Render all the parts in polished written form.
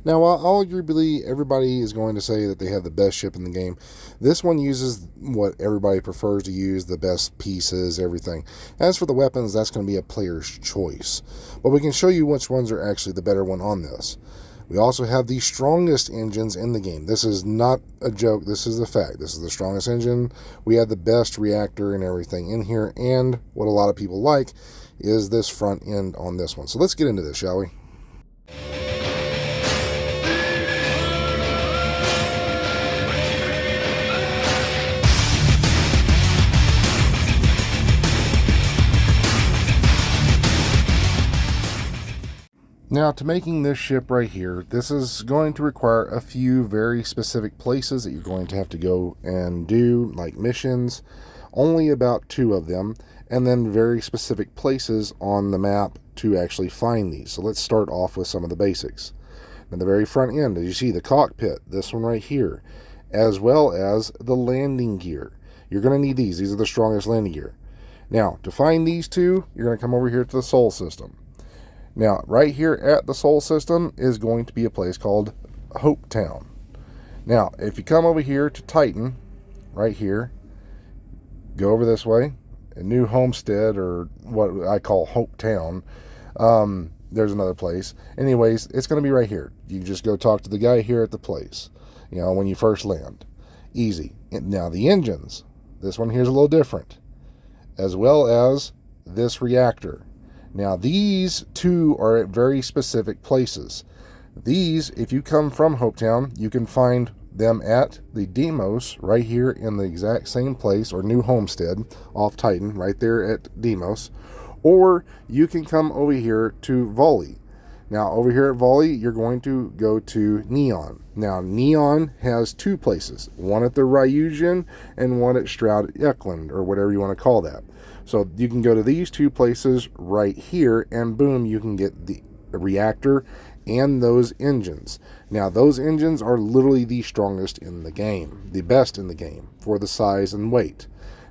Now, while arguably everybody is going to say that they have the best ship in the game, this one uses what everybody prefers to use, the best pieces, everything. As for the weapons, that's going to be a player's choice. But we can show you which ones are actually the better one on this. We also have the strongest engines in the game. This is not a joke. This is the fact. This is the strongest engine. We have the best reactor and everything in here. And what a lot of people like is this front end on this one. So let's get into this, shall we? Now, to making this ship right here, this is going to require a few very specific places that you're going to have to go and do, like missions, only about 2 of them, and then very specific places on the map to actually find these. So let's start off with some of the basics. In the very front end, as you see, the cockpit, this one right here, as well as the landing gear. You're going to need these. These are the strongest landing gear. Now, to find these 2, you're going to come over here to the Sol system. Now, right here at the Sol system is going to be a place called Hope Town. Now, if you come over here to Titan, right here, go over this way, a New Homestead, or what I call Hope Town, there's another place. Anyways, it's going to be right here. You just go talk to the guy here at the place, when you first land. Easy. Now, the engines, this one here is a little different, as well as this reactor. Now, these 2 are at very specific places. These, if you come from Hopetown, you can find them at the Deimos right here in the exact same place, or New Homestead off Titan right there at Deimos. Or you can come over here to Volley. Now, over here at Volley, you're going to go to Neon. Now, Neon has 2 places, one at the Ryujian and one at Stroud Eklund, or whatever you want to call that. So you can go to these 2 places right here, and boom, you can get the reactor and those engines. Now, those engines are literally the strongest in the game, the best in the game for the size and weight.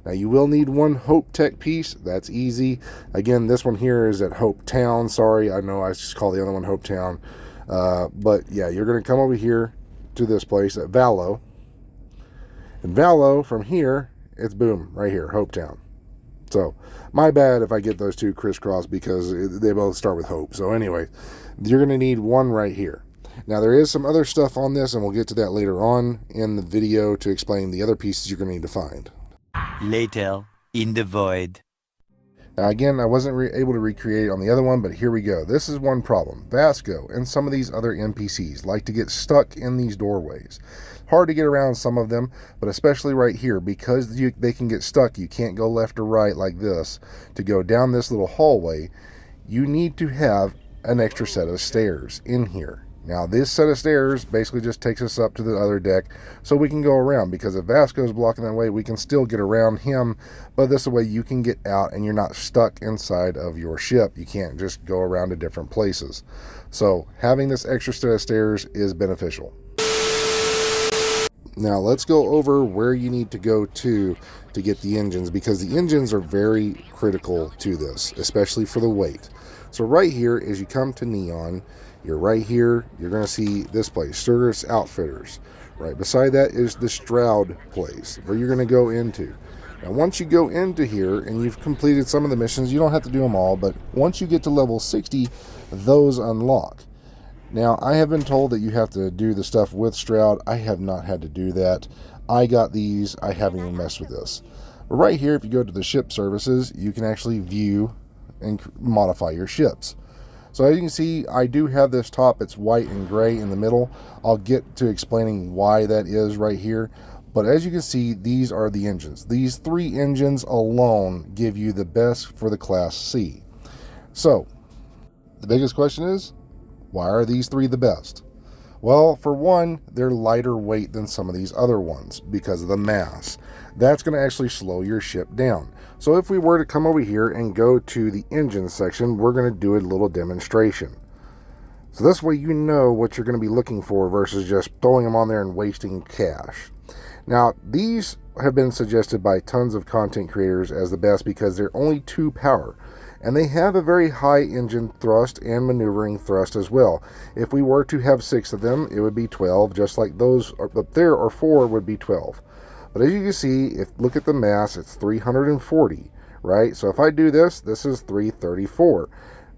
Now, you will need 1 Hope Tech piece. That's easy. Again, this one here is at Hope Town. Sorry, I know I just call the other one Hope Town. But yeah, you're going to come over here to this place at Valo. And Valo, from here, it's boom, right here, Hope Town. So, my bad if I get those 2 crisscrossed because they both start with Hope. So anyway, you're going to need 1 right here. Now, there is some other stuff on this, and we'll get to that later on in the video to explain the other pieces you're going to need to find. Later, in the void. Now, again, I wasn't able to recreate it on the other one, but here we go. This is one problem. Vasco and some of these other NPCs like to get stuck in these doorways. Hard to get around some of them, but especially right here, because they can get stuck. You can't go left or right like this. To go down this little hallway, you need to have an extra set of stairs in here. Now, this set of stairs basically just takes us up to the other deck so we can go around, because if Vasco's blocking that way, we can still get around him, but this way you can get out and you're not stuck inside of your ship. You can't just go around to different places. So having this extra set of stairs is beneficial. Now, let's go over where you need to go to get the engines, because the engines are very critical to this, especially for the weight. So right here, as you come to Neon, you're right here, you're going to see this place, Sturgis Outfitters. Right beside that is the Stroud place, where you're going to go into. Now, once you go into here and you've completed some of the missions, you don't have to do them all, but once you get to level 60, those unlock. Now, I have been told that you have to do the stuff with Stroud. I have not had to do that. I got these. I haven't even messed with this. But right here, if you go to the ship services, you can actually view and modify your ships. So as you can see, I do have this top. It's white and gray in the middle. I'll get to explaining why that is right here. But as you can see, these are the engines. These 3 engines alone give you the best for the Class C. So, the biggest question is, why are these 3 the best? Well, for one, they're lighter weight than some of these other ones because of the mass. That's going to actually slow your ship down. So if we were to come over here and go to the engine section, we're going to do a little demonstration. So this way you know what you're going to be looking for versus just throwing them on there and wasting cash. Now, these have been suggested by tons of content creators as the best because they're only 2 power. and they have a very high engine thrust and maneuvering thrust as well. If we were to have 6 of them, it would be 12, just like those up there, or 4 would be 12. But as you can see, if look at the mass, it's 340, right? So if I do this, this is 334.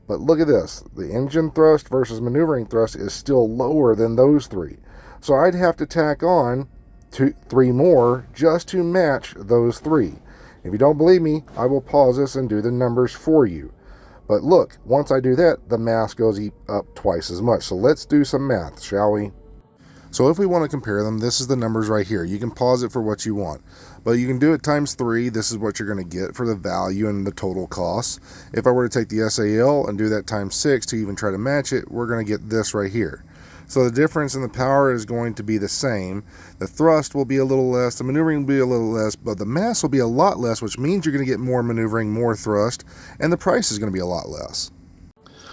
But look at this, the engine thrust versus maneuvering thrust is still lower than those 3. So I'd have to tack on 3 more just to match those 3. If you don't believe me, I will pause this and do the numbers for you. But look, once I do that, the mass goes up twice as much. So let's do some math, shall we? So if we want to compare them, this is the numbers right here. You can pause it for what you want, but you can do it times 3. This is what you're going to get for the value and the total cost. If I were to take the SAL and do that times 6 to even try to match it, we're going to get this right here. So the difference in the power is going to be the same. The thrust will be a little less, the maneuvering will be a little less, but the mass will be a lot less, which means you're going to get more maneuvering, more thrust, and the price is going to be a lot less.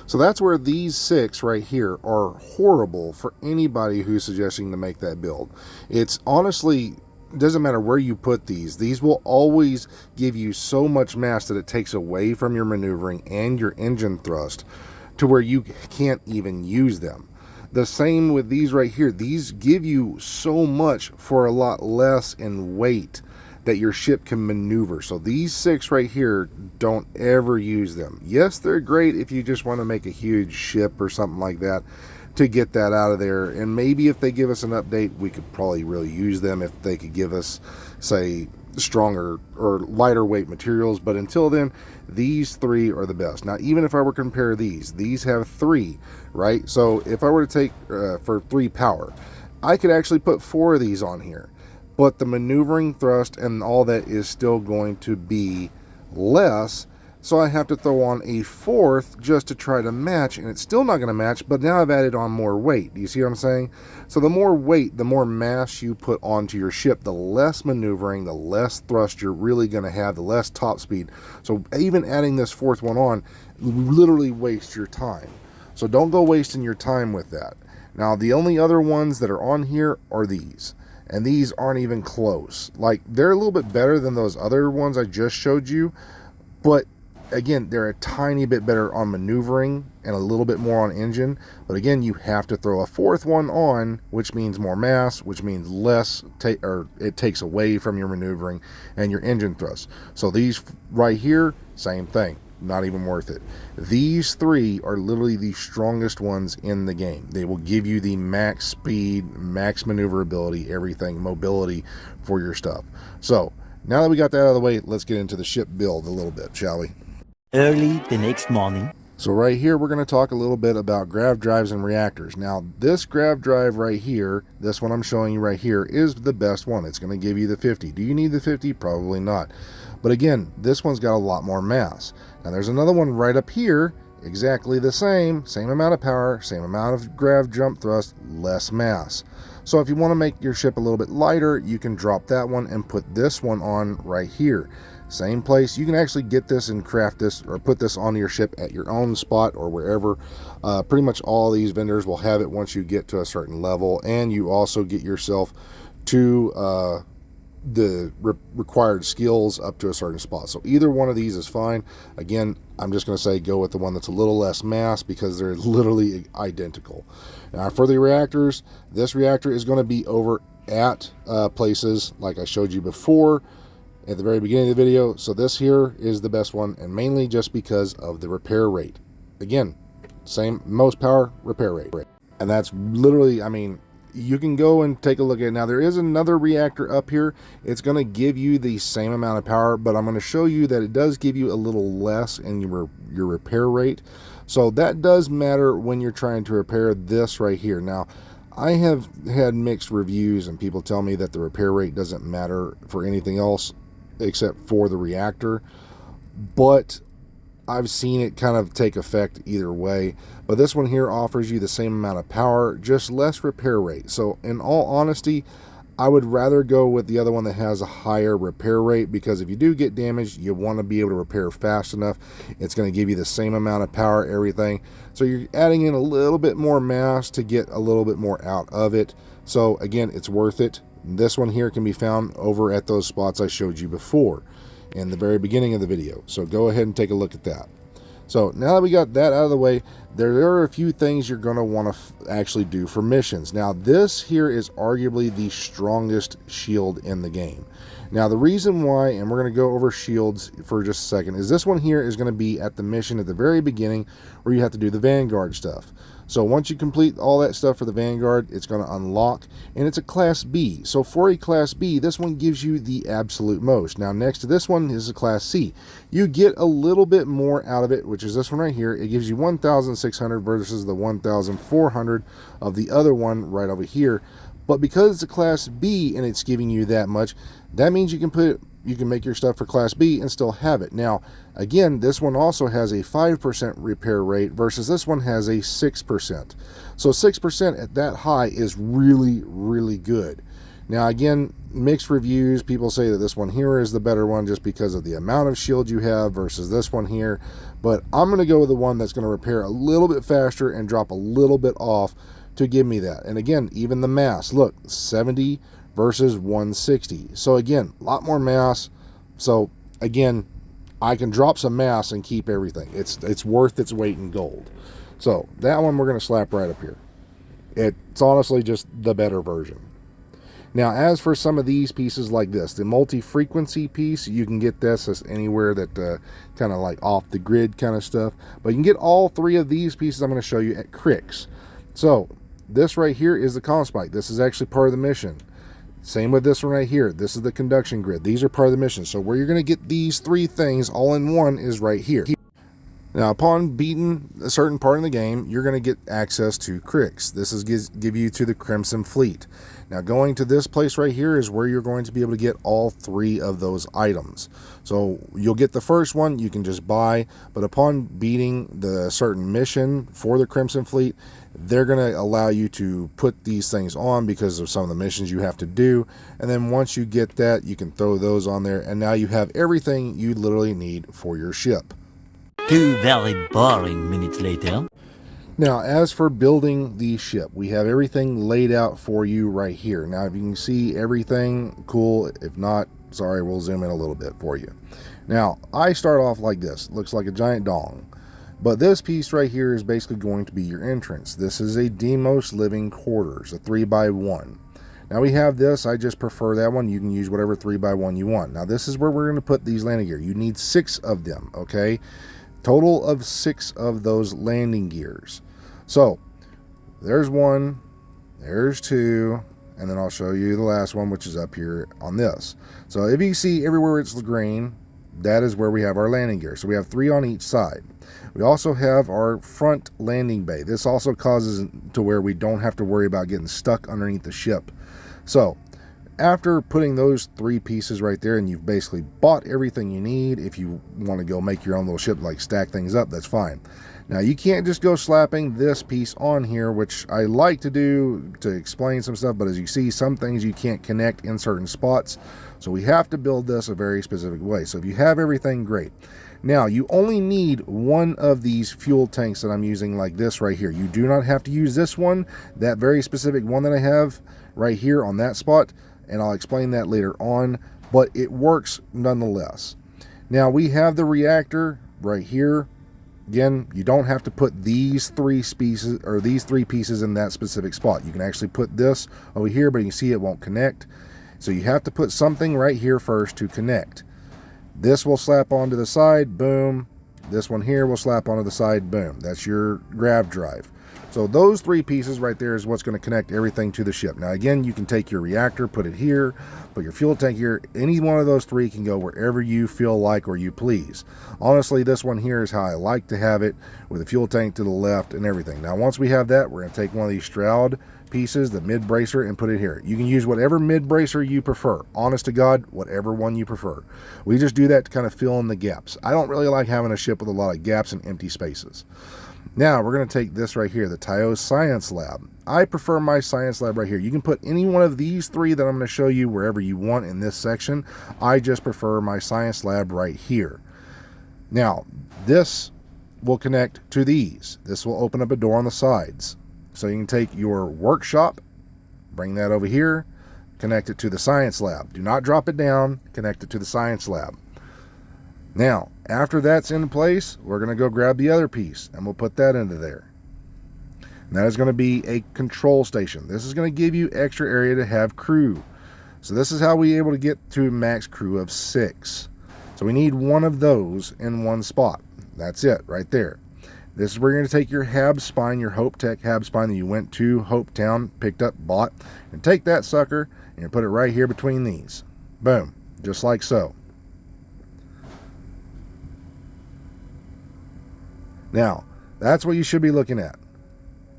So that's where these 6 right here are horrible for anybody who's suggesting to make that build. It's honestly, doesn't matter where you put these will always give you so much mass that it takes away from your maneuvering and your engine thrust to where you can't even use them. The same with these right here. These give you so much for a lot less in weight that your ship can maneuver. So these 6 right here, don't ever use them. Yes, they're great if you just want to make a huge ship or something like that to get that out of there. And maybe if they give us an update, we could probably really use them if they could give us, say, stronger or lighter weight materials. But until then, these 3 are the best. Now, even if I were to compare these have 3, right? So if I were to take for 3 power, I could actually put 4 of these on here, but the maneuvering thrust and all that is still going to be less. So I have to throw on a 4th just to try to match, and it's still not going to match, but now I've added on more weight. Do you see what I'm saying? So the more weight, the more mass you put onto your ship, the less maneuvering, the less thrust you're really going to have, the less top speed. So even adding this 4th one on literally wastes your time. So don't go wasting your time with that. Now, the only other ones that are on here are these. And these aren't even close. Like, they're a little bit better than those other ones I just showed you, but again, they're a tiny bit better on maneuvering and a little bit more on engine. But again, you have to throw a 4th one on, which means more mass, which means less, it takes away from your maneuvering and your engine thrust. So these right here, same thing. Not even worth it. These 3 are literally the strongest ones in the game. They will give you the max speed, max maneuverability, everything, mobility for your stuff. So now that we got that out of the way, let's get into the ship build a little bit, shall we? Early the next morning. So right here, we're going to talk a little bit about grav drives and reactors. Now, this grav drive right here, this one I'm showing you right here, is the best one. It's going to give you the 50. Do you need the 50? Probably not. But again, this one's got a lot more mass. Now, there's another one right up here, exactly the same amount of power, same amount of grav jump thrust, less mass. So if you want to make your ship a little bit lighter, you can drop that one and put this one on right here. Same place. You can actually get this and craft this or put this on your ship at your own spot or wherever. Pretty much all these vendors will have it once you get to a certain level, and you also get yourself to the required skills up to a certain spot. So either one of these is fine. Again, I'm just going to say go with the one that's a little less mass because they're literally identical. Now for the reactors, this reactor is going to be over at places like I showed you before at the very beginning of the video. So this here is the best one, and mainly just because of the repair rate. Again, same, most power, repair rate. And that's literally, I mean, you can go and take a look at it. Now there is another reactor up here. It's going to give you the same amount of power, but I'm going to show you that it does give you a little less in your repair rate. So that does matter when you're trying to repair this right here. Now I have had mixed reviews, and people tell me that the repair rate doesn't matter for anything else except for the reactor, but I've seen it kind of take effect either way. But this one here offers you the same amount of power, just less repair rate. So in all honesty, I would rather go with the other one that has a higher repair rate, because if you do get damaged, you want to be able to repair fast enough. It's going to give you the same amount of power, everything. So you're adding in a little bit more mass to get a little bit more out of it. So again, it's worth it. This one here can be found over at those spots I showed you before in the very beginning of the video. So go ahead and take a look at that. So now that we got that out of the way, there are a few things you're going to want to actually do for missions. Now this here is arguably the strongest shield in the game. Now the reason why, and we're going to go over shields for just a second, is this one here is going to be at the mission at the very beginning where you have to do the Vanguard stuff. So once you complete all that stuff for the Vanguard, it's going to unlock, and it's a Class B. So for a Class B, this one gives you the absolute most. Now next to this one is a Class C. You get a little bit more out of it, which is this one right here. It gives you 1,600 versus the 1,400 of the other one right over here. But because it's a Class B and it's giving you that much, that means you can make your stuff for Class B and still have it. Now, again, this one also has a 5% repair rate versus this one has a 6%. So 6% at that high is really, really good. Now, again, mixed reviews. People say that this one here is the better one just because of the amount of shield you have versus this one here. But I'm going to go with the one that's going to repair a little bit faster and drop a little bit off to give me that. And again, even the mass, look, 70 versus 160. So again, a lot more mass. So again, I can drop some mass and keep everything. It's worth its weight in gold. So that one we're going to slap right up here. It's honestly just the better version. Now, as for some of these pieces like this, the multi-frequency piece, you can get this as anywhere that kind of like off the grid kind of stuff. But you can get all three of these pieces I'm going to show you at Cricks. So this right here is the comm spike. This is actually part of the mission. Same with this one right here. This is the conduction grid. These are part of the mission. So where you're going to get these three things all in one is right here. Now, upon beating a certain part in the game, you're going to get access to Cricks. This is give you to the Crimson Fleet. Now, going to this place right here is where you're going to be able to get all three of those items. So you'll get the first one, you can just buy, but upon beating the certain mission for the Crimson Fleet, they're going to allow you to put these things on because of some of the missions you have to do. And then once you get that, you can throw those on there, and now you have everything you literally need for your ship. 2 very boring minutes later. Now, as for building the ship, we have everything laid out for you right here. Now, if you can see everything, cool. If not, sorry, we'll zoom in a little bit for you. Now, I start off like this. Looks like a giant dong. But this piece right here is basically going to be your entrance. This is a Demos living quarters, a 3x1. Now we have this. I just prefer that one. You can use whatever 3x1 you want. Now this is where we're going to put these landing gear. You need 6 of them, okay? Total of 6 of those landing gears. So there's 1, there's 2, and then I'll show you the last one, which is up here on this. So if you see everywhere it's the green, that is where we have our landing gear. So we have 3 on each side. We also have our front landing bay. This also causes to where we don't have to worry about getting stuck underneath the ship. So after putting those 3 pieces right there, and you've basically bought everything you need, if you want to go make your own little ship, like stack things up, that's fine. Now you can't just go slapping this piece on here, which I like to do to explain some stuff, but as you see, some things you can't connect in certain spots. So we have to build this a very specific way. So if you have everything, great. Now, you only need 1 of these fuel tanks that I'm using like this right here. You do not have to use this one, that very specific one that I have right here on that spot, and I'll explain that later on, but it works nonetheless. Now, we have the reactor right here. Again, you don't have to put these 3 pieces or these 3 pieces in that specific spot. You can actually put this over here, but you can see it won't connect. So you have to put something right here first to connect. This will slap onto the side, boom. This one here will slap onto the side, boom. That's your grav drive. So those 3 pieces right there is what's going to connect everything to the ship. Now again, you can take your reactor, put it here, put your fuel tank here. Any one of those 3 can go wherever you feel like or you please. Honestly, this one here is how I like to have it, with the fuel tank to the left and everything. Now once we have that, we're going to take one of these Stroud pieces, the mid bracer, and put it here. You can use whatever mid bracer you prefer. Honest to God, whatever one you prefer. We just do that to kind of fill in the gaps. I don't really like having a ship with a lot of gaps and empty spaces. Now we're going to take this right here, the Tayo Science Lab. I prefer my Science Lab right here. You can put any one of these 3 that I'm going to show you wherever you want in this section. I just prefer my Science Lab right here. Now this will connect to these. This will open up a door on the sides. So you can take your workshop, bring that over here, connect it to the Science Lab. Do not drop it down, connect it to the Science Lab. Now, after that's in place, we're going to go grab the other piece and we'll put that into there. And that is going to be a control station. This is going to give you extra area to have crew. So this is how we're able to get to a max crew of 6. So we need one of those in one spot. That's it right there. This is where you're going to take your HAB spine, your Hope Tech HAB spine that you went to Hope Town, picked up, bought, and take that sucker and you put it right here between these. Boom, just like so. Now, that's what you should be looking at.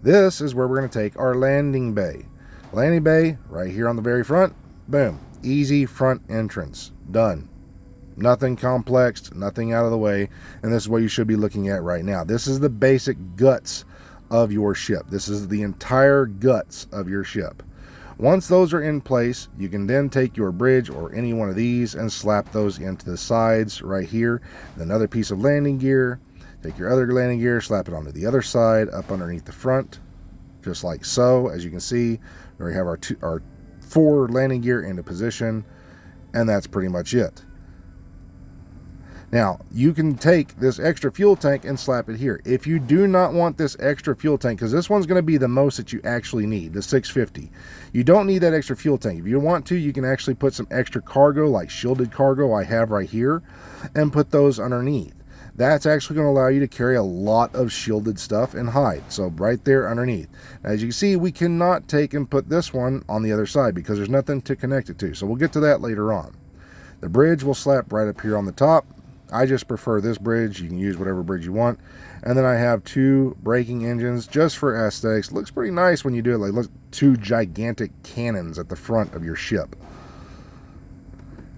This is where we're going to take our landing bay. Landing bay, right here on the very front. Boom. Easy front entrance. Done. Nothing complex, nothing out of the way. And this is what you should be looking at right now. This is the basic guts of your ship. This is the entire guts of your ship. Once those are in place, you can then take your bridge or any one of these and slap those into the sides right here. Another piece of landing gear. Take your other landing gear, slap it onto the other side, up underneath the front, just like so. As you can see, we have our 4 landing gear into position, and that's pretty much it. Now, you can take this extra fuel tank and slap it here. If you do not want this extra fuel tank, because this one's going to be the most that you actually need, the 650. You don't need that extra fuel tank. If you want to, you can actually put some extra cargo, like shielded cargo I have right here, and put those underneath. That's actually going to allow you to carry a lot of shielded stuff and hide. So right there underneath. As you can see, we cannot take and put this one on the other side because there's nothing to connect it to. So we'll get to that later on. The bridge will slap right up here on the top. I just prefer this bridge. You can use whatever bridge you want. And then I have 2 braking engines just for aesthetics. Looks pretty nice when you do it. Like, look, 2 gigantic cannons at the front of your ship.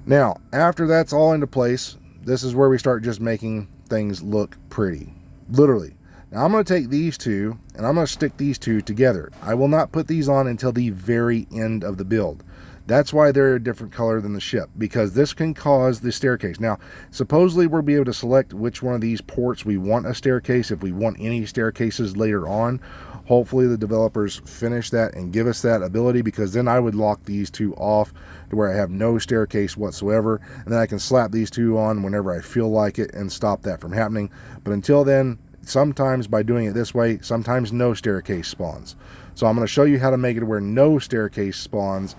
Now, after that's all into place, this is where we start just making things look pretty. Literally. Now I'm going to take these 2 and I'm going to stick these 2 together. I will not put these on until the very end of the build. That's why they're a different color than the ship, because this can cause the staircase. Now, supposedly we'll be able to select which one of these ports we want a staircase, if we want any staircases later on. Hopefully the developers finish that and give us that ability, because then I would lock these 2 off to where I have no staircase whatsoever, and then I can slap these 2 on whenever I feel like it and stop that from happening. But until then, sometimes by doing it this way, sometimes no staircase spawns. So I'm going to show you how to make it where no staircase spawns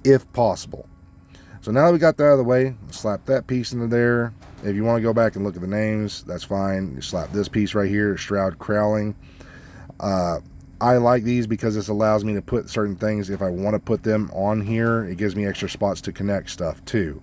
if possible. So now that we got that out of the way, slap that piece into there. If you want to go back and look at the names, that's fine. You slap this piece right here, Shroud Crowling. I like these because this allows me to put certain things, if I want to put them on here, it gives me extra spots to connect stuff too.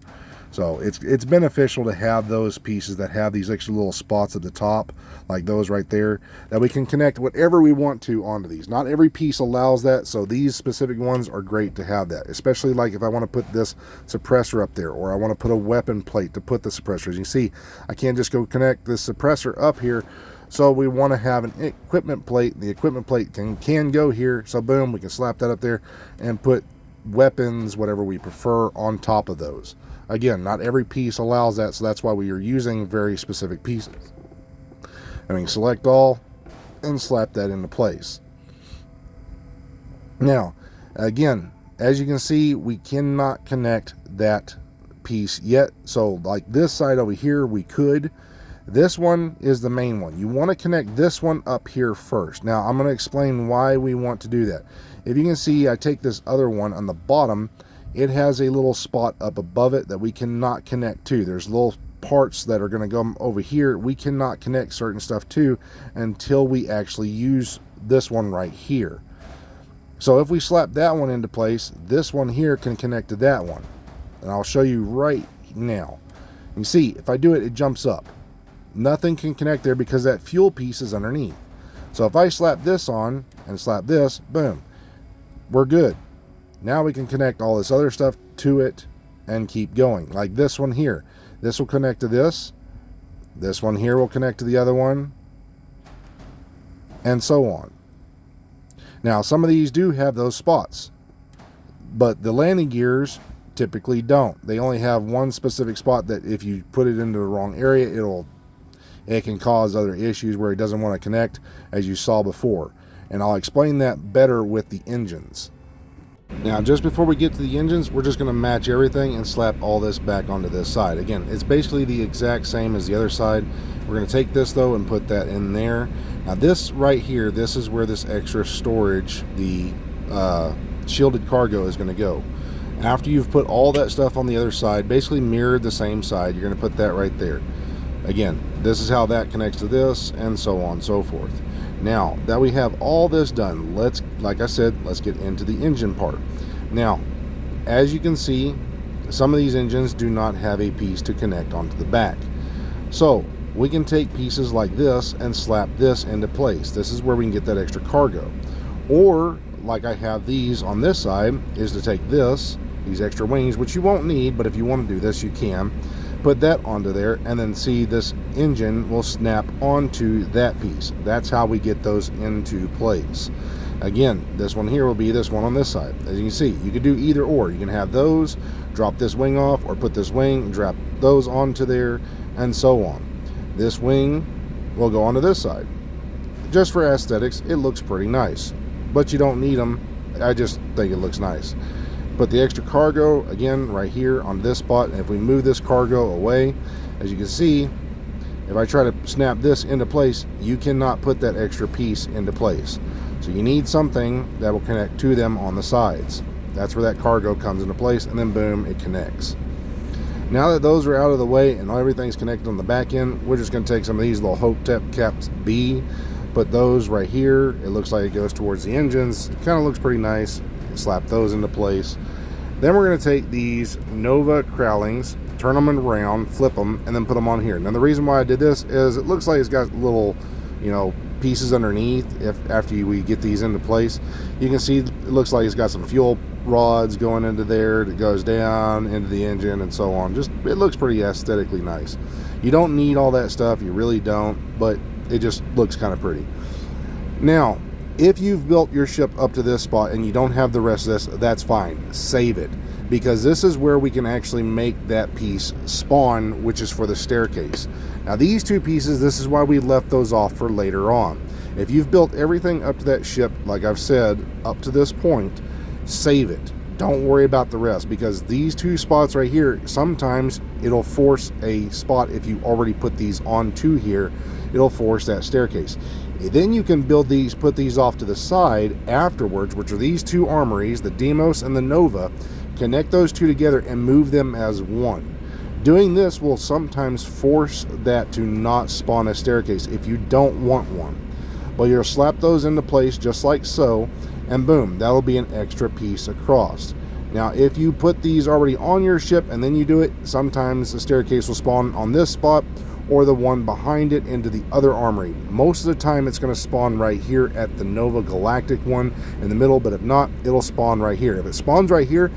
So it's beneficial to have those pieces that have these extra little spots at the top, like those right there, that we can connect whatever we want to onto these. Not every piece allows that, so these specific ones are great to have that, especially like if I want to put this suppressor up there, or I want to put a weapon plate to put the suppressor. As you can see, I can't just go connect this suppressor up here, so we want to have an equipment plate. The equipment plate can go here, so boom, we can slap that up there and put weapons, whatever we prefer, on top of those. Again, not every piece allows that, so that's why we are using very specific pieces. And we can select all and slap that into place. Now, again, as you can see, we cannot connect that piece yet. So like this side over here, we could. This one is the main one. You want to connect this one up here first. Now, I'm going to explain why we want to do that. If you can see, I take this other one on the bottom. It has a little spot up above it that we cannot connect to. There's little parts that are going to go over here. We cannot connect certain stuff to until we actually use this one right here. So if we slap that one into place, this one here can connect to that one. And I'll show you right now. You see, if I do it, it jumps up. Nothing can connect there because that fuel piece is underneath. So if I slap this on and slap this, boom, we're good. Now we can connect all this other stuff to it and keep going. Like this one here. This will connect to this. This one here will connect to the other one. And so on. Now, some of these do have those spots. But the landing gears typically don't. They only have one specific spot that if you put it into the wrong area, it can cause other issues where it doesn't want to connect, as you saw before. And I'll explain that better with the engines. Now, just before we get to the engines, we're just going to match everything and slap all this back onto this side. Again, it's basically the exact same as the other side. We're going to take this though and put that in there. Now this right here, this is where this extra storage, the shielded cargo, is going to go. After you've put all that stuff on the other side, basically mirrored the same side, you're going to put that right there. Again, this is how that connects to this, and so on and so forth. Now that we have all this done, like I said, let's get into the engine part. Now, as you can see, some of these engines do not have a piece to connect onto the back. So we can take pieces like this and slap this into place. This is where we can get that extra cargo. Or, like I have these on this side, is to take these extra wings, which you won't need, but if you want to do this, you can. Put that onto there, and then see this engine will snap onto that piece. That's how we get those into place. Again, this one here will be this one on this side. As you can see, you could do either or. You can have those, drop this wing off, or put this wing, drop those onto there, and so on. This wing will go onto this side. Just for aesthetics, it looks pretty nice, but you don't need them. I just think it looks nice. Put the extra cargo, again, right here on this spot, and if we move this cargo away, as you can see, if I try to snap this into place, you cannot put that extra piece into place. So you need something that will connect to them on the sides. That's where that cargo comes into place, and then boom, it connects. Now that those are out of the way and everything's connected on the back end, we're just going to take some of these little Hotep caps B, put those right here. It looks like it goes towards the engines. It kind of looks pretty nice. Slap those into place. Then we're going to take these Nova Crowlings, turn them around, flip them, and then put them on here. Now the reason why I did this is it looks like it's got little, pieces underneath. After we get these into place, you can see it looks like it's got some fuel rods going into there that goes down into the engine and so on. Just, it looks pretty aesthetically nice. You don't need all that stuff, you really don't, but it just looks kind of pretty. Now, if you've built your ship up to this spot and you don't have the rest of this, that's fine. Save it, because this is where we can actually make that piece spawn, which is for the staircase. Now these two pieces, this is why we left those off for later on. If you've built everything up to that ship, like I've said, up to this point, save it. Don't worry about the rest, because these two spots right here, sometimes it'll force a spot. If you already put these onto here, it'll force that staircase. Then you can build these, put these off to the side afterwards, which are these two armories, the Deimos and the Nova. Connect those two together and move them as one. Doing this will sometimes force that to not spawn a staircase if you don't want one. But you'll slap those into place just like so, and boom, that'll be an extra piece across. Now if you put these already on your ship and then you do it, sometimes the staircase will spawn on this spot or the one behind it into the other armory. Most of the time it's going to spawn right here at the Nova Galactic one in the middle, but if not, it'll spawn right here. If it spawns right here,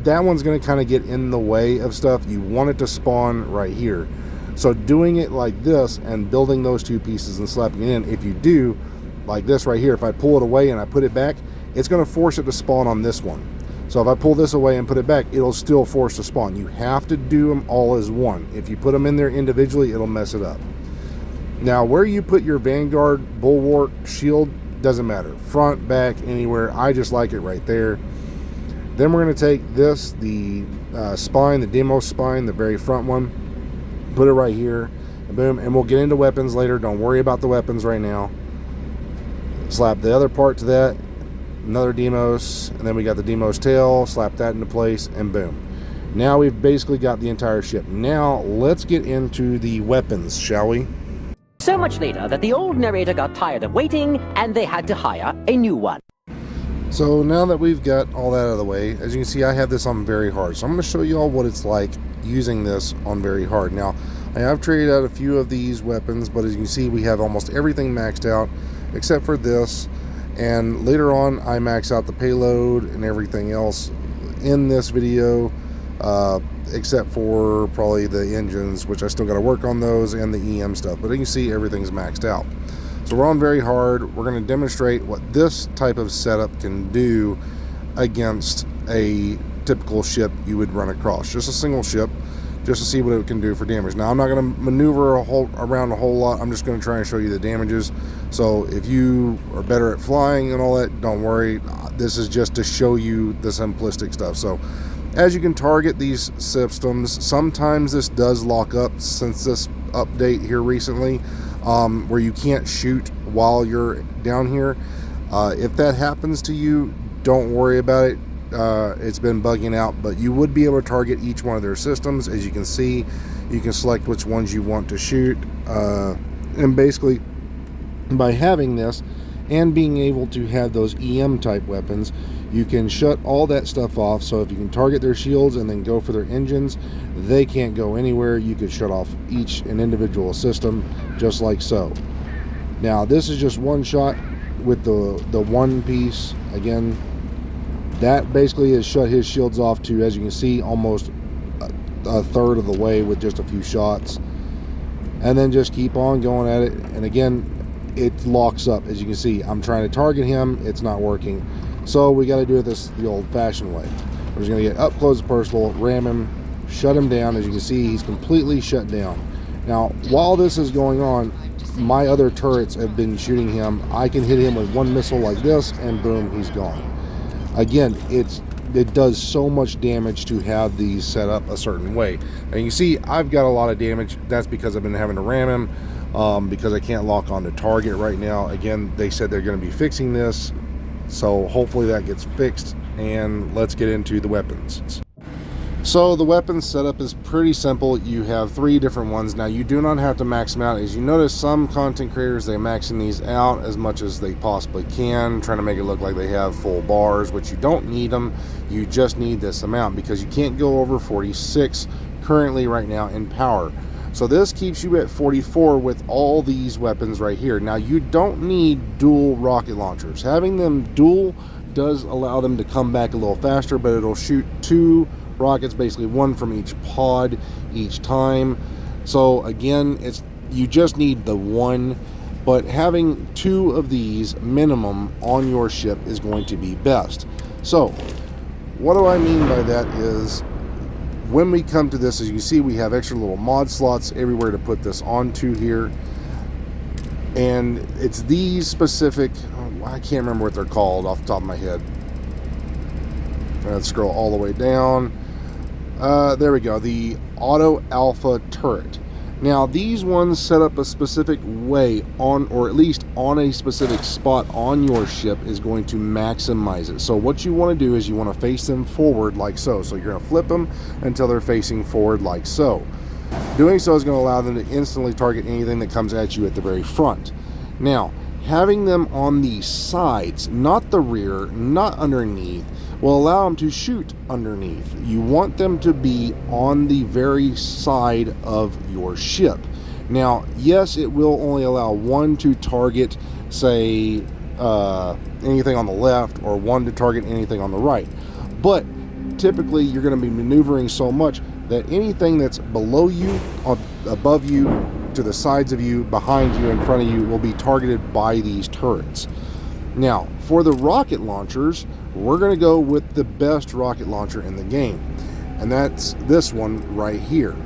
that one's going to kind of get in the way of stuff. You want it to spawn right here. So doing it like this and building those two pieces and slapping it in, if you do like this right here, if I pull it away and I put it back, it's going to force it to spawn on this one. So if I pull this away and put it back, it'll still force to spawn. You have to do them all as one. If you put them in there individually, it'll mess it up. Now where you put your Vanguard, Bulwark, Shield, doesn't matter. Front, back, anywhere. I just like it right there. Then we're going to take this, the spine, the Deimos spine, the very front one, put it right here, and boom, and we'll get into weapons later. Don't worry about the weapons right now. Slap the other part to that, another Deimos, and then we got the Deimos tail, slap that into place, and boom. Now we've basically got the entire ship. Now let's get into the weapons, shall we? So much later that the old narrator got tired of waiting and they had to hire a new one. So now that we've got all that out of the way, as you can see, I have this on very hard. So I'm going to show you all what it's like using this on very hard. Now, I have traded out a few of these weapons, but as you can see, we have almost everything maxed out except for this. And later on, I max out the payload and everything else in this video, except for probably the engines, which I still got to work on those, and the EM stuff. But you can see everything's maxed out. So we're on very hard. We're going to demonstrate what this type of setup can do against a typical ship you would run across. Just a single ship. just to see what it can do for damage. Now, I'm not going to maneuver around a whole lot. I'm just going to try and show you the damages. So if you are better at flying and all that, don't worry. This is just to show you the simplistic stuff. So as you can target these systems, sometimes this does lock up since this update here recently, where you can't shoot while you're down here. If that happens to you, don't worry about it. It's been bugging out, but you would be able to target each one of their systems. As you can see, you can select which ones you want to shoot, and basically by having this and being able to have those EM type weapons, you can shut all that stuff off. So if you can target their shields and then go for their engines, they can't go anywhere. You could shut off each and individual system just like so. Now this is just one shot with the one piece. Again, that basically has shut his shields off to, as you can see, almost a third of the way with just a few shots. And then just keep on going at it. And again, it locks up. As you can see, I'm trying to target him. It's not working. So we got to do this the old-fashioned way. We're just going to get up close and personal, ram him, shut him down. As you can see, he's completely shut down. Now, while this is going on, my other turrets have been shooting him. I can hit him with one missile like this, and boom, he's gone. Again, it does so much damage to have these set up a certain way. And you see, I've got a lot of damage. That's because I've been having to ram him, because I can't lock on to target right now. Again, they said they're going to be fixing this, so hopefully that gets fixed. And let's get into the weapons. So the weapon setup is pretty simple. You have 3 different ones. Now, you do not have to max them out. As you notice, some content creators, they're maxing these out as much as they possibly can, trying to make it look like they have full bars, which you don't need them. You just need this amount because you can't go over 46 currently right now in power. So this keeps you at 44 with all these weapons right here. Now, you don't need dual rocket launchers. Having them dual does allow them to come back a little faster, but it'll shoot 2 rockets, basically 1 from each pod each time. So again, you just need the 1, but having 2 of these minimum on your ship is going to be best. So what do I mean by that is, when we come to this, as you can see, we have extra little mod slots everywhere to put this onto here. And it's these specific, I can't remember what they're called off the top of my head. Let's scroll all the way down. There we go, the Auto Alpha Turret. Now, these ones set up a specific way on, or at least on a specific spot on your ship, is going to maximize it. So what you want to do is you want to face them forward like so. So you're going to flip them until they're facing forward like so. Doing so is going to allow them to instantly target anything that comes at you at the very front. Now, having them on the sides, not the rear, not underneath, will allow them to shoot underneath. You want them to be on the very side of your ship. Now, yes, it will only allow 1 to target, say, anything on the left, or 1 to target anything on the right. But typically, you're going to be maneuvering so much that anything that's below you, above you, to the sides of you, behind you, in front of you, will be targeted by these turrets. Now, for the rocket launchers, we're going to go with the best rocket launcher in the game, and that's this one right here.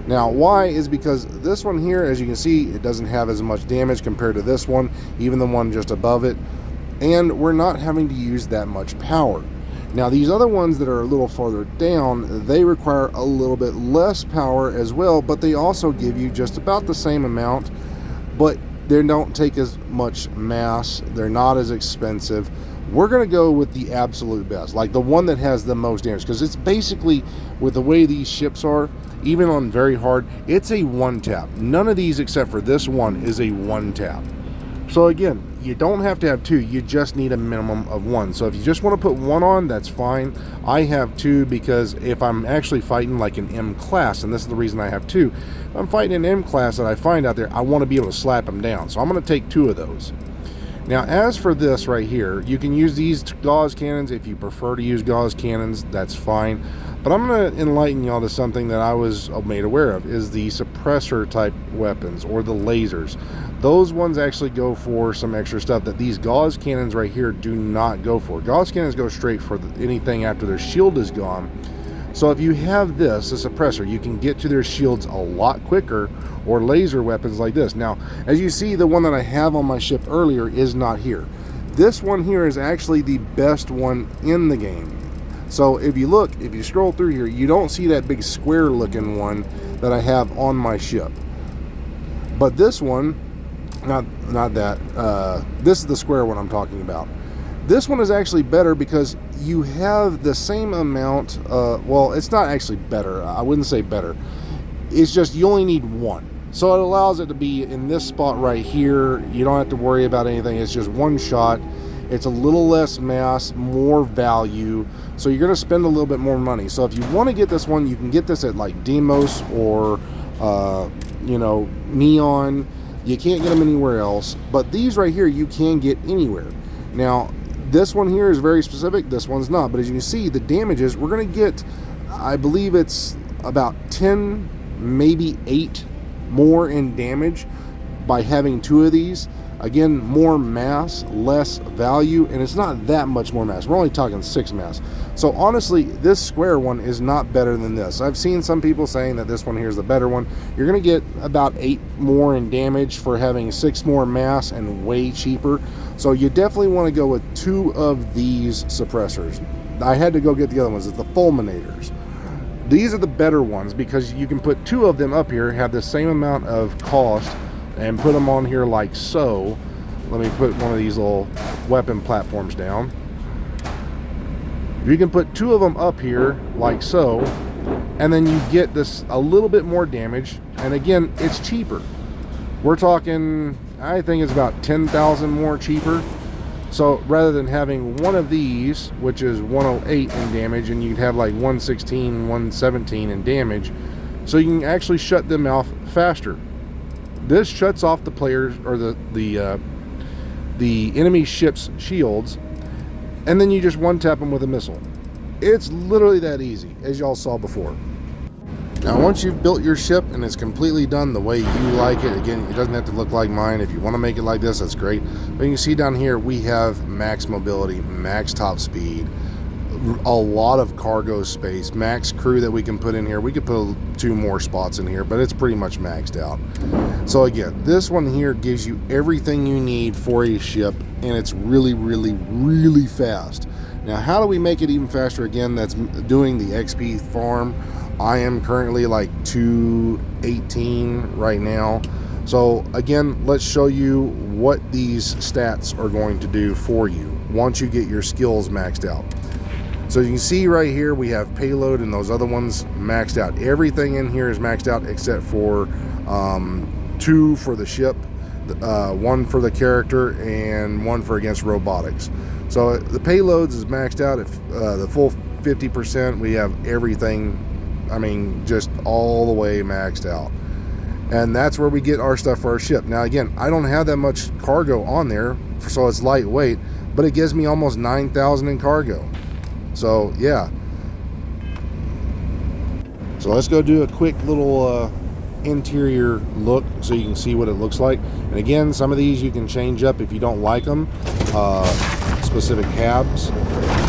Now, why is because this one here, as you can see, it doesn't have as much damage compared to this one, even the one just above it, and we're not having to use that much power. Now, these other ones that are a little farther down, they require a little bit less power as well, but they also give you just about the same amount, but they don't take as much mass. They're not as expensive. We're going to go with the absolute best, like the one that has the most damage, because it's basically, with the way these ships are, even on very hard, it's a 1-tap. None of these except for this one is a 1-tap. So again, you don't have to have 2, you just need a minimum of 1. So if you just want to put 1 on, that's fine. I have 2 because if I'm actually fighting like an M class, and this is the reason I have 2, if I'm fighting an M class that I find out there, I want to be able to slap them down. So I'm going to take 2 of those. Now, as for this right here, you can use these gauze cannons. If you prefer to use gauze cannons, that's fine. But I'm going to enlighten y'all to something that I was made aware of, is the suppressor type weapons, or the lasers. Those ones actually go for some extra stuff that these gauze cannons right here do not go for. Gauze cannons go straight for anything after their shield is gone. So if you have this, a suppressor, you can get to their shields a lot quicker, or laser weapons like this. Now, as you see, the one that I have on my ship earlier is not here. This one here is actually the best one in the game. So if you look, if you scroll through here, you don't see that big square looking one that I have on my ship. But this one, not that, this is the square one I'm talking about. This one is actually better because you have the same amount, well, it's not actually better. I wouldn't say better. It's just you only need one. So it allows it to be in this spot right here. You don't have to worry about anything. It's just one shot. It's a little less mass, more value. So you're going to spend a little bit more money. So if you want to get this one, you can get this at like Demos or, you know, Neon. You can't get them anywhere else. But these right here, you can get anywhere. Now, this one here is very specific. This one's not. But as you can see, the damages, we're going to get, I believe it's about 10, maybe 8 more in damage by having 2 of these. Again, more mass, less value, and it's not that much more mass. We're only talking 6 mass. So honestly, this square one is not better than this. I've seen some people saying that this one here is the better one. You're going to get about 8 more in damage for having 6 more mass and way cheaper. So you definitely want to go with 2 of these suppressors. I had to go get the other ones. It's the fulminators. These are the better ones because you can put 2 of them up here, have the same amount of cost, and put them on here like so. Let me put one of these little weapon platforms down. You can put 2 of them up here like so, and then you get this a little bit more damage, and again, it's cheaper. We're talking, I think it's about 10,000 more cheaper. So rather than having one of these, which is 108 in damage, and you'd have like 116, 117 in damage, so you can actually shut them off faster. This shuts off the players or the enemy ship's shields, and then you just one tap them with a missile. It's literally that easy, as y'all saw before. Now, once you've built your ship and it's completely done the way you like it, again, it doesn't have to look like mine. If you want to make it like this, that's great. But you can see down here, we have max mobility, max top speed, a lot of cargo space, max crew that we can put in here. We could put 2 more spots in here, but it's pretty much maxed out. So again, this one here gives you everything you need for a ship, and it's really, really, really fast. Now, how do we make it even faster? Again, that's doing the XP farm. I am currently like 218 right now. So again, let's show you what these stats are going to do for you once you get your skills maxed out. So you can see right here, we have payload and those other ones maxed out. Everything in here is maxed out except for 2 for the ship, 1 for the character, and 1 for against robotics. So the payloads is maxed out at the full 50%. We have everything, I mean, just all the way maxed out. And that's where we get our stuff for our ship. Now again, I don't have that much cargo on there, so it's lightweight, but it gives me almost 9,000 in cargo. So yeah. So let's go do a quick little interior look so you can see what it looks like. And again, some of these you can change up if you don't like them, specific cabs,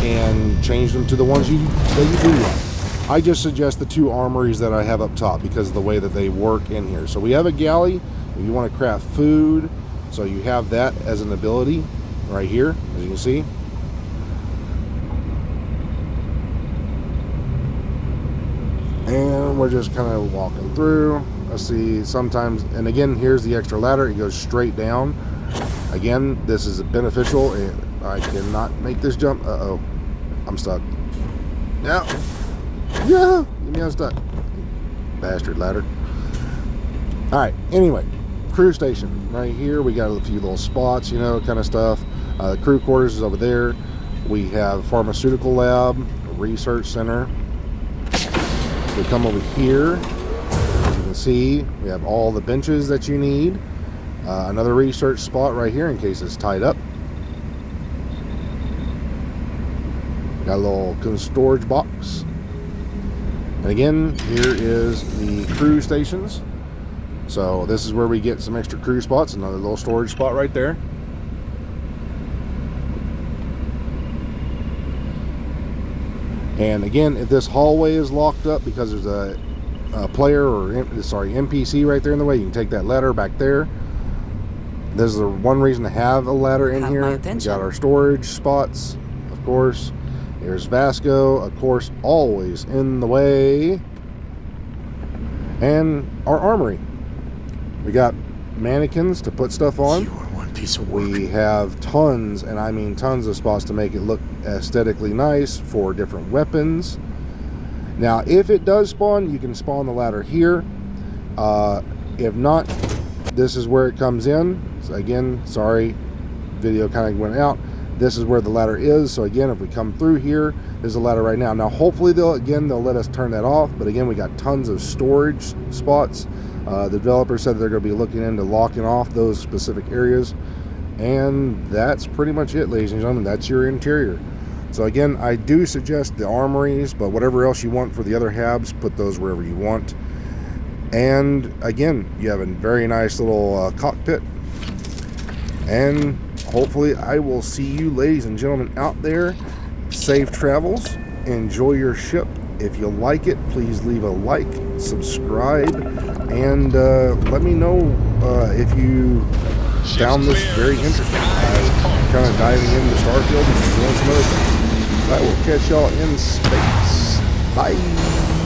and change them to the ones that you do like. I just suggest the 2 armories that I have up top because of the way that they work in here. So we have a galley. If you want to craft food, so you have that as an ability right here, as you can see. And we're just kind of walking through. Let's see, sometimes, and again, here's the extra ladder. It goes straight down. Again, this is beneficial. I cannot make this jump. Uh-oh, I'm stuck. Now, yeah, get me unstuck. Bastard ladder. All right, anyway, crew station right here. We got a few little spots, you know, kind of stuff. The crew quarters is over there. We have pharmaceutical lab, research center. We come over here, as you can see, we have all the benches that you need. Another research spot right here in case it's tied up. Got a little storage box. And again, here is the crew stations. So this is where we get some extra crew spots. Another little storage spot right there. And again, if this hallway is locked up because there's a player or NPC right there in the way, you can take that ladder back there. There's the one reason to have a ladder in here. We got our storage spots, of course. There's Vasco, of course, always in the way. And our armory. We got mannequins to put stuff on. You are one piece of work. We have tons, and I mean tons of spots to make it look aesthetically nice for different weapons. Now, if it does spawn, you can spawn the ladder here. If not, this is where it comes in. So again, sorry, video kind of went out. This is where the ladder is. So again, if we come through here, there's a ladder right now. Now, hopefully they'll let us turn that off. But again, we got tons of storage spots. The developer said they're going to be looking into locking off those specific areas. And that's pretty much it, ladies and gentlemen. That's your interior. So again, I do suggest the armories, but whatever else you want for the other habs, put those wherever you want. And again, you have a very nice little cockpit. And hopefully I will see you, ladies and gentlemen, out there. Safe travels. Enjoy your ship. If you like it, please leave a like, subscribe, and let me know if you found this very interesting. I'm kind of diving into Starfield and doing some other things. I will catch y'all in space. Bye.